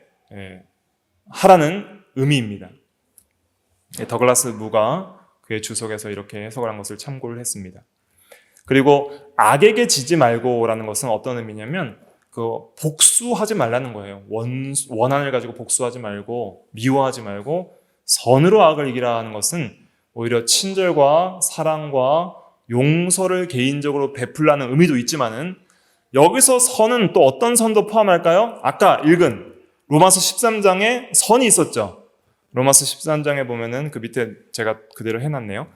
하라는 의미입니다. 더글라스 무가 그의 주석에서 이렇게 해석을 한 것을 참고를 했습니다. 그리고 악에게 지지 말고라는 것은 어떤 의미냐면 복수하지 말라는 거예요. 원한을 가지고 복수하지 말고 미워하지 말고 선으로 악을 이기라 하는 것은 오히려 친절과 사랑과 용서를 개인적으로 베풀라는 의미도 있지만은 여기서 선은 또 어떤 선도 포함할까요? 아까 읽은 로마서 13장에 선이 있었죠. 로마서 13장에 보면은 그 밑에 제가 그대로 해놨네요.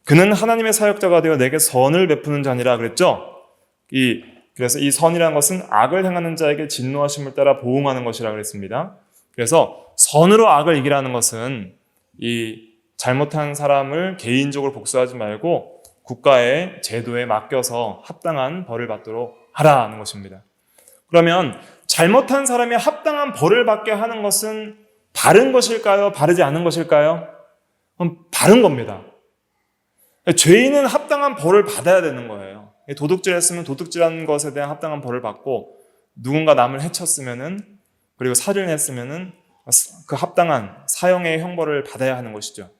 그는 하나님의 사역자가 되어 내게 선을 베푸는 자니라 그랬죠. 그래서 이 선이라는 것은 악을 행하는 자에게 진노하심을 따라 보응하는 것이라 그랬습니다. 그래서 선으로 악을 이기라는 것은 이 잘못한 사람을 개인적으로 복수하지 말고 국가의 제도에 맡겨서 합당한 벌을 받도록 하라는 것입니다. 그러면 잘못한 사람이 합당한 벌을 받게 하는 것은 바른 것일까요? 바르지 않은 것일까요? 바른 겁니다. 죄인은 합당한 벌을 받아야 되는 거예요. 도둑질했으면 도둑질한 것에 대한 합당한 벌을 받고 누군가 남을 해쳤으면은 그리고 살인했으면은 그 합당한 사형의 형벌을 받아야 하는 것이죠.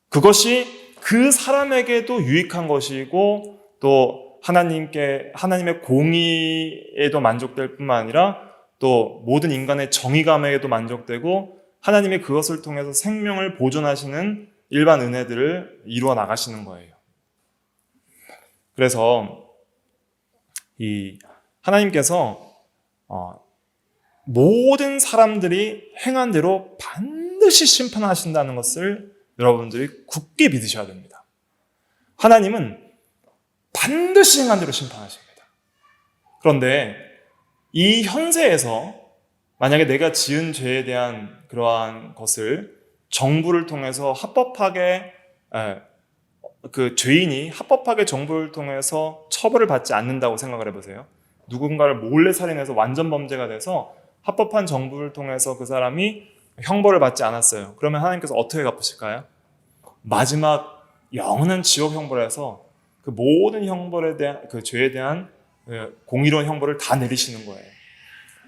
그것이 그 사람에게도 유익한 것이고 또 하나님의 공의에도 만족될 뿐만 아니라 또 모든 인간의 정의감에도 만족되고 하나님이 그것을 통해서 생명을 보존하시는 일반 은혜들을 이루어 나가시는 거예요. 그래서 이 하나님께서 모든 사람들이 행한 대로 반드시 심판하신다는 것을 여러분들이 굳게 믿으셔야 됩니다. 하나님은 반드시 행한 대로 심판하십니다. 그런데 이 현세에서 만약에 내가 지은 죄에 대한 그러한 것을 정부를 통해서 합법하게 그 죄인이 합법하게 정부를 통해서 처벌을 받지 않는다고 생각을 해보세요. 누군가를 몰래 살인해서 완전 범죄가 돼서 합법한 정부를 통해서 그 사람이 형벌을 받지 않았어요. 그러면 하나님께서 어떻게 갚으실까요? 마지막 영원한 지옥 형벌을 해서 그 모든 형벌에 대한 그 죄에 대한 공의로운 형벌을 다 내리시는 거예요.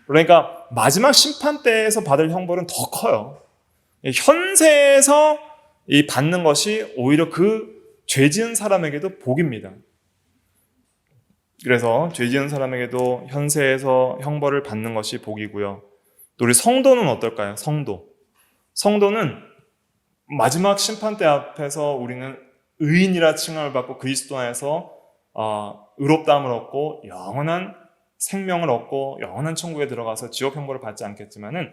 그러니까 마지막 심판 때에서 받을 형벌은 더 커요. 현세에서 이 받는 것이 오히려 그 죄 지은 사람에게도 복입니다. 그래서 죄 지은 사람에게도 현세에서 형벌을 받는 것이 복이고요. 또 우리 성도는 어떨까요? 성도는 마지막 심판대 앞에서 우리는 의인이라 칭함을 받고 그리스도 안에서 의롭다함을 얻고 영원한 생명을 얻고 영원한 천국에 들어가서 지옥 형벌을 받지 않겠지만은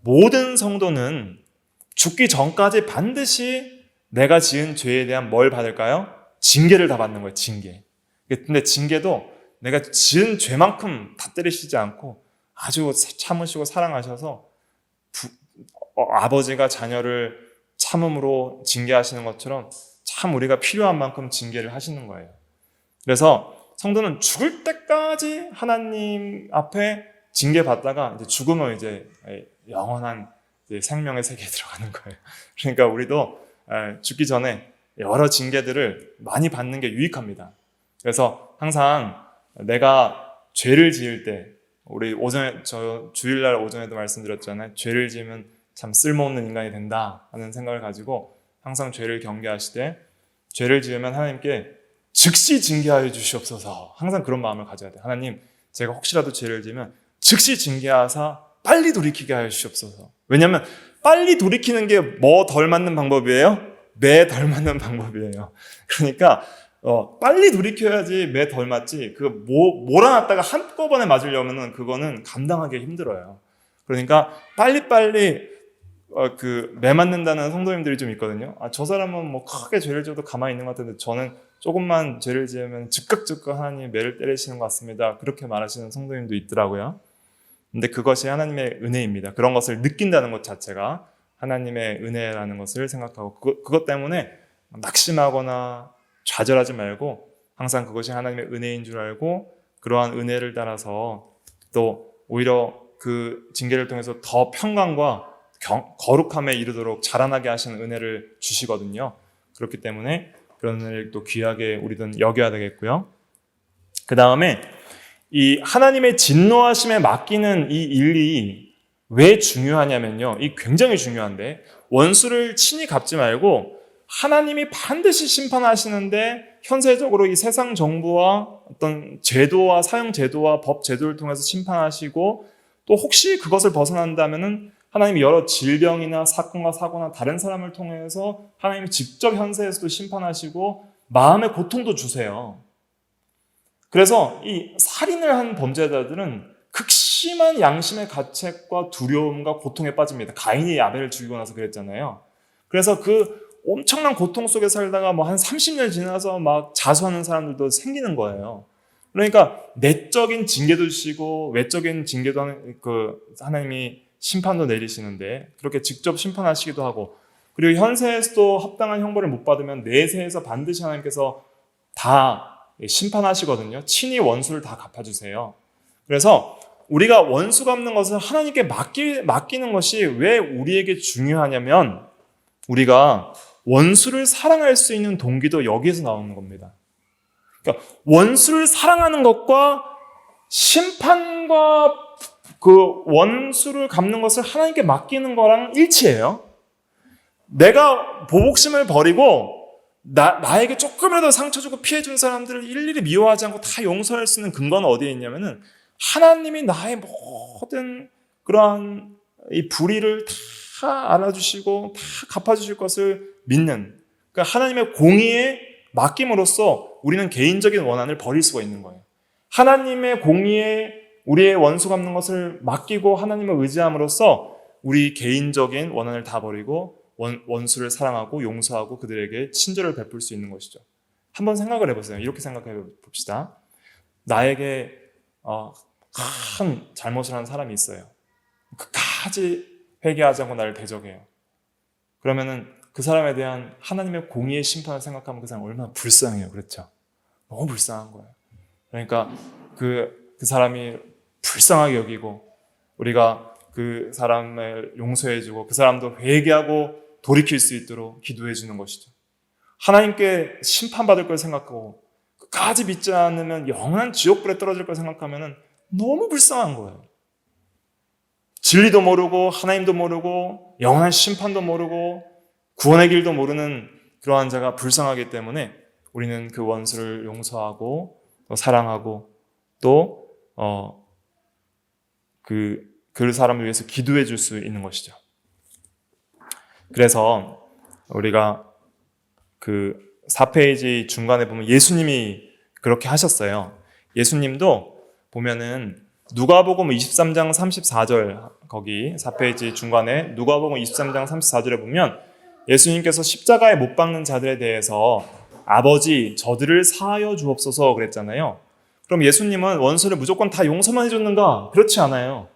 모든 성도는 죽기 전까지 반드시 내가 지은 죄에 대한 뭘 받을까요? 징계를 다 받는 거예요. 징계. 근데 징계도 내가 지은 죄만큼 다 때리시지 않고 아주 참으시고 사랑하셔서 아버지가 자녀를 참음으로 징계하시는 것처럼 참 우리가 필요한 만큼 징계를 하시는 거예요. 그래서 성도는 죽을 때까지 하나님 앞에 징계받다가 이제 죽으면 이제 영원한 생명의 세계에 들어가는 거예요. 그러니까 우리도 죽기 전에 여러 징계들을 많이 받는 게 유익합니다. 그래서 항상 내가 죄를 지을 때, 우리 주일날 오전에도 말씀드렸잖아요. 죄를 지으면 참 쓸모없는 인간이 된다 하는 생각을 가지고 항상 죄를 경계하시되, 죄를 지으면 하나님께 즉시 징계하여 주시옵소서, 항상 그런 마음을 가져야 돼요. 하나님, 제가 혹시라도 죄를 지으면 즉시 징계하사 빨리 돌이키게 하여 주시옵소서. 왜냐하면 빨리 돌이키는 게 뭐 덜 맞는 방법이에요? 매 덜 맞는 방법이에요. 그러니까 빨리 돌이켜야지 매 덜 맞지, 몰아놨다가 한꺼번에 맞으려면은 그거는 감당하기 힘들어요. 그러니까 빨리빨리 매 맞는다는 성도님들이 좀 있거든요. 저 사람은 뭐 크게 죄를 지어도 가만히 있는 것 같은데 저는 조금만 죄를 지으면 즉각 하나님이 매를 때리시는 것 같습니다. 그렇게 말하시는 성도님도 있더라고요. 근데 그것이 하나님의 은혜입니다. 그런 것을 느낀다는 것 자체가 하나님의 은혜라는 것을 생각하고 그것 때문에 낙심하거나 좌절하지 말고 항상 그것이 하나님의 은혜인 줄 알고 그러한 은혜를 따라서 또 오히려 그 징계를 통해서 더 평강과 거룩함에 이르도록 자라나게 하시는 은혜를 주시거든요. 그렇기 때문에 그런 은혜를 또 귀하게 우리는 여겨야 되겠고요. 그 다음에 이 하나님의 진노하심에 맡기는 이 일이 왜 중요하냐면요. 이 굉장히 중요한데, 원수를 친히 갚지 말고 하나님이 반드시 심판하시는데 현세적으로 이 세상 정부와 어떤 제도와 사형 제도와 법 제도를 통해서 심판하시고, 또 혹시 그것을 벗어난다면은 하나님이 여러 질병이나 사건과 사고나 다른 사람을 통해서 하나님이 직접 현세에서도 심판하시고 마음의 고통도 주세요. 그래서 이 살인을 한 범죄자들은 극심한 양심의 가책과 두려움과 고통에 빠집니다. 가인이 아벨을 죽이고 나서 그랬잖아요. 그래서 그 엄청난 고통 속에 살다가 뭐 한 30년 지나서 막 자수하는 사람들도 생기는 거예요. 그러니까 내적인 징계도 주시고 외적인 징계도 하나님이 심판도 내리시는데 그렇게 직접 심판하시기도 하고, 그리고 현세에서도 합당한 형벌을 못 받으면 내세에서 반드시 하나님께서 다 심판하시거든요. 친히 원수를 다 갚아주세요. 그래서 우리가 원수 갚는 것을 하나님께 맡기는 것이 왜 우리에게 중요하냐면, 우리가 원수를 사랑할 수 있는 동기도 여기에서 나오는 겁니다. 그러니까 원수를 사랑하는 것과 심판과 그 원수를 갚는 것을 하나님께 맡기는 거랑 일치해요. 내가 보복심을 버리고 나에게 조금이라도 상처 주고 피해 준 사람들을 일일이 미워하지 않고 다 용서할 수 있는 근거는 어디에 있냐면은 하나님이 나의 모든 그러한 이 불의를 다 알아주시고 다 갚아주실 것을 믿는, 그러니까 하나님의 공의에 맡김으로써 우리는 개인적인 원한을 버릴 수가 있는 거예요. 하나님의 공의에 우리의 원수 갚는 것을 맡기고 하나님을 의지함으로써 우리 개인적인 원한을 다 버리고 원수를 사랑하고 용서하고 그들에게 친절을 베풀 수 있는 것이죠. 한번 생각을 해보세요. 이렇게 생각해 봅시다. 나에게 큰 잘못을 한 사람이 있어요. 끝까지 회개하지 않고 나를 대적해요. 그러면은 그 사람에 대한 하나님의 공의의 심판을 생각하면 그 사람 얼마나 불쌍해요. 그렇죠? 너무 불쌍한 거예요. 그러니까 그 사람이 불쌍하게 여기고 우리가 그 사람을 용서해주고 그 사람도 회개하고 돌이킬 수 있도록 기도해 주는 것이죠. 하나님께 심판받을 걸 생각하고 끝까지 믿지 않으면 영원한 지옥불에 떨어질 걸 생각하면 너무 불쌍한 거예요. 진리도 모르고 하나님도 모르고 영원한 심판도 모르고 구원의 길도 모르는 그러한 자가 불쌍하기 때문에 우리는 그 원수를 용서하고 또 사랑하고 또 그 사람을 위해서 기도해 줄 수 있는 것이죠. 그래서 우리가 그 4페이지 중간에 보면 예수님이 그렇게 하셨어요. 예수님도 보면은 누가복음 23장 34절 거기 4페이지 중간에 누가복음 23장 34절에 보면 예수님께서 십자가에 못 박는 자들에 대해서 아버지 저들을 사하여 주옵소서 그랬잖아요. 그럼 예수님은 원수를 무조건 다 용서만 해줬는가? 그렇지 않아요.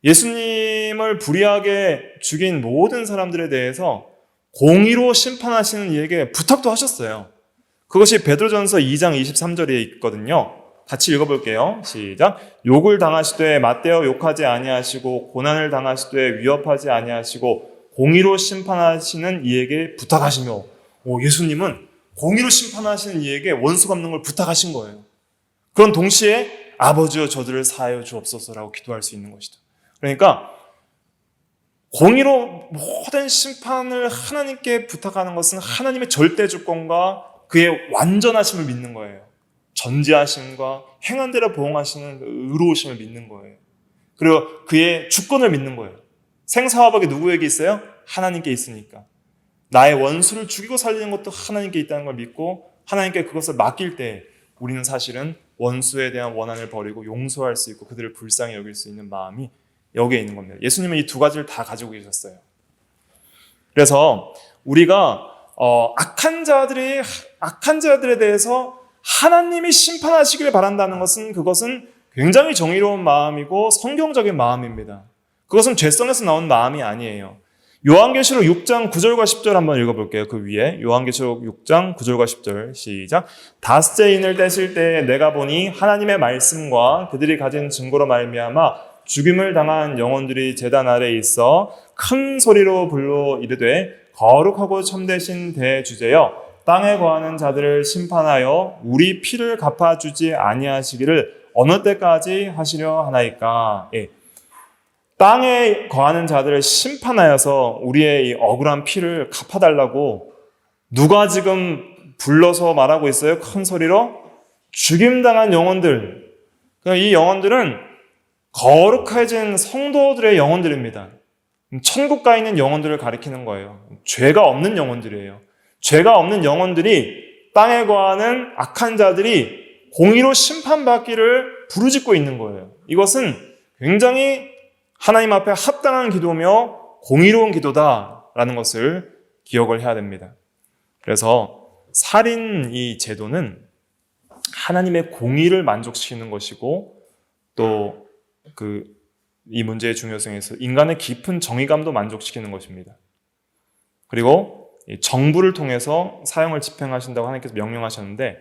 예수님을 불의하게 죽인 모든 사람들에 대해서 공의로 심판하시는 이에게 부탁도 하셨어요. 그것이 베드로전서 2장 23절에 있거든요. 같이 읽어볼게요. 시작. 욕을 당하시되 맞대어 욕하지 아니하시고 고난을 당하시되 위협하지 아니하시고 공의로 심판하시는 이에게 부탁하시며, 예수님은 공의로 심판하시는 이에게 원수 갚는 걸 부탁하신 거예요. 그런 동시에 아버지여 저들을 사하여 주옵소서라고 기도할 수 있는 것이죠. 그러니까 공의로 모든 심판을 하나님께 부탁하는 것은 하나님의 절대 주권과 그의 완전하심을 믿는 거예요. 전지하심과 행한 대로 보응하시는 의로우심을 믿는 거예요. 그리고 그의 주권을 믿는 거예요. 생사화복이 누구에게 있어요? 하나님께 있으니까. 나의 원수를 죽이고 살리는 것도 하나님께 있다는 걸 믿고 하나님께 그것을 맡길 때 우리는 사실은 원수에 대한 원한을 버리고 용서할 수 있고 그들을 불쌍히 여길 수 있는 마음이 여기에 있는 겁니다. 예수님은 이 두 가지를 다 가지고 계셨어요. 그래서 우리가 악한 자들에 대해서 하나님이 심판하시길 바란다는 것은 그것은 굉장히 정의로운 마음이고 성경적인 마음입니다. 그것은 죄성에서 나온 마음이 아니에요. 요한계시록 6장 9절과 10절 한번 읽어볼게요. 그 위에 요한계시록 6장 9절과 10절 시작. 다섯째 인을 떼실 때에 내가 보니 하나님의 말씀과 그들이 가진 증거로 말미암아 죽임을 당한 영혼들이 제단 아래에 있어 큰 소리로 불러 이르되 거룩하고 참되신 대주제여 땅에 거하는 자들을 심판하여 우리 피를 갚아주지 아니하시기를 어느 때까지 하시려 하나이까. 땅에 거하는 자들을 심판하여서 우리의 이 억울한 피를 갚아달라고 누가 지금 불러서 말하고 있어요? 큰 소리로? 죽임당한 영혼들. 이 영혼들은 거룩해진 성도들의 영혼들입니다. 천국 가 있는 영혼들을 가리키는 거예요. 죄가 없는 영혼들이에요. 죄가 없는 영혼들이 땅에 거하는 악한 자들이 공의로 심판받기를 부르짖고 있는 거예요. 이것은 굉장히 하나님 앞에 합당한 기도며 공의로운 기도다라는 것을 기억을 해야 됩니다. 그래서 살인 이 제도는 하나님의 공의를 만족시키는 것이고 또 이 문제의 중요성에서 인간의 깊은 정의감도 만족시키는 것입니다. 그리고 정부를 통해서 사형을 집행하신다고 하나님께서 명령하셨는데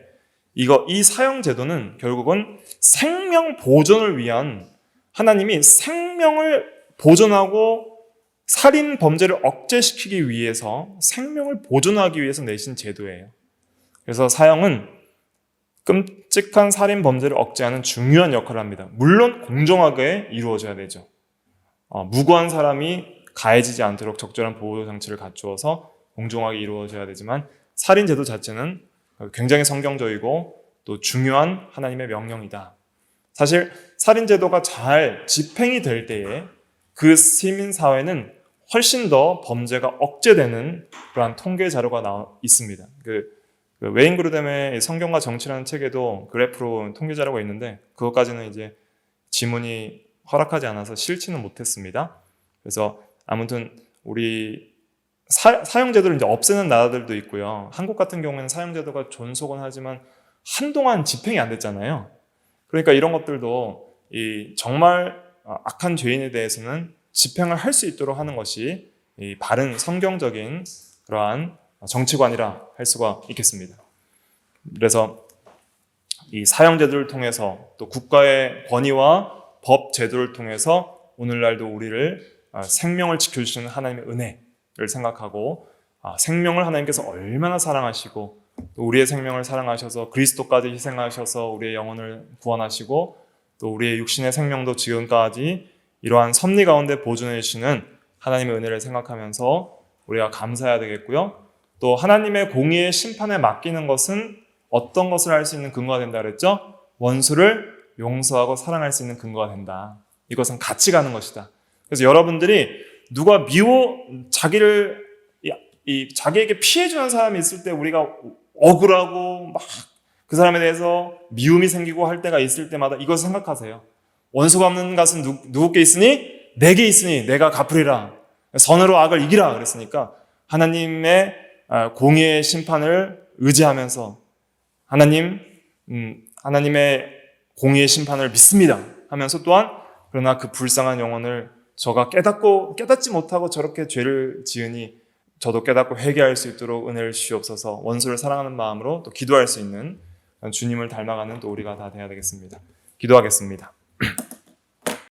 이 사형 제도는 결국은 생명 보존을 위한 하나님이 생명을 보존하고 살인 범죄를 억제시키기 위해서 생명을 보존하기 위해서 내신 제도예요. 그래서 사형은 끔찍한 살인 범죄를 억제하는 중요한 역할을 합니다. 물론 공정하게 이루어져야 되죠. 무고한 사람이 가해지지 않도록 적절한 보호 장치를 갖추어서 공정하게 이루어져야 되지만 살인 제도 자체는 굉장히 성경적이고 또 중요한 하나님의 명령이다. 사실 살인 제도가 잘 집행이 될 때에 그 시민사회는 훨씬 더 범죄가 억제되는 그러한 통계 자료가 있습니다. 그 웨인 그루뎀의 성경과 정치라는 책에도 그래프로 통계 자료가 있는데 그것까지는 이제 지문이 허락하지 않아서 싫지는 못했습니다. 그래서 아무튼 우리 사형제도를 이제 없애는 나라들도 있고요. 한국 같은 경우에는 사형제도가 존속은 하지만 한동안 집행이 안 됐잖아요. 그러니까 이런 것들도 정말 악한 죄인에 대해서는 집행을 할 수 있도록 하는 것이 바른 성경적인 그러한 정치관이라 할 수가 있겠습니다. 그래서 이 사형제도를 통해서 또 국가의 권위와 법 제도를 통해서 오늘날도 우리를 생명을 지켜주시는 하나님의 은혜를 생각하고 생명을 하나님께서 얼마나 사랑하시고 또 우리의 생명을 사랑하셔서 그리스도까지 희생하셔서 우리의 영혼을 구원하시고 또 우리의 육신의 생명도 지금까지 이러한 섭리 가운데 보존해 주시는 하나님의 은혜를 생각하면서 우리가 감사해야 되겠고요. 또 하나님의 공의의 심판에 맡기는 것은 어떤 것을 할 수 있는 근거가 된다 그랬죠? 원수를 용서하고 사랑할 수 있는 근거가 된다. 이것은 같이 가는 것이다. 그래서 여러분들이 누가 자기에게 피해주는 사람이 있을 때 우리가 억울하고 막 그 사람에 대해서 미움이 생기고 할 때가 있을 때마다 이것을 생각하세요. 원수가 없는 것은 누구께 있으니? 내게 있으니 내가 갚으리라. 선으로 악을 이기라 그랬으니까 하나님의 공의의 심판을 의지하면서 하나님의 공의의 심판을 믿습니다 하면서 또한 그러나 그 불쌍한 영혼을 저가 깨닫지 못하고 저렇게 죄를 지으니 저도 깨닫고 회개할 수 있도록 은혜를 주시옵소서. 원수를 사랑하는 마음으로 또 기도할 수 있는 주님을 닮아가는 또 우리가 다 되어야 되겠습니다. 기도하겠습니다.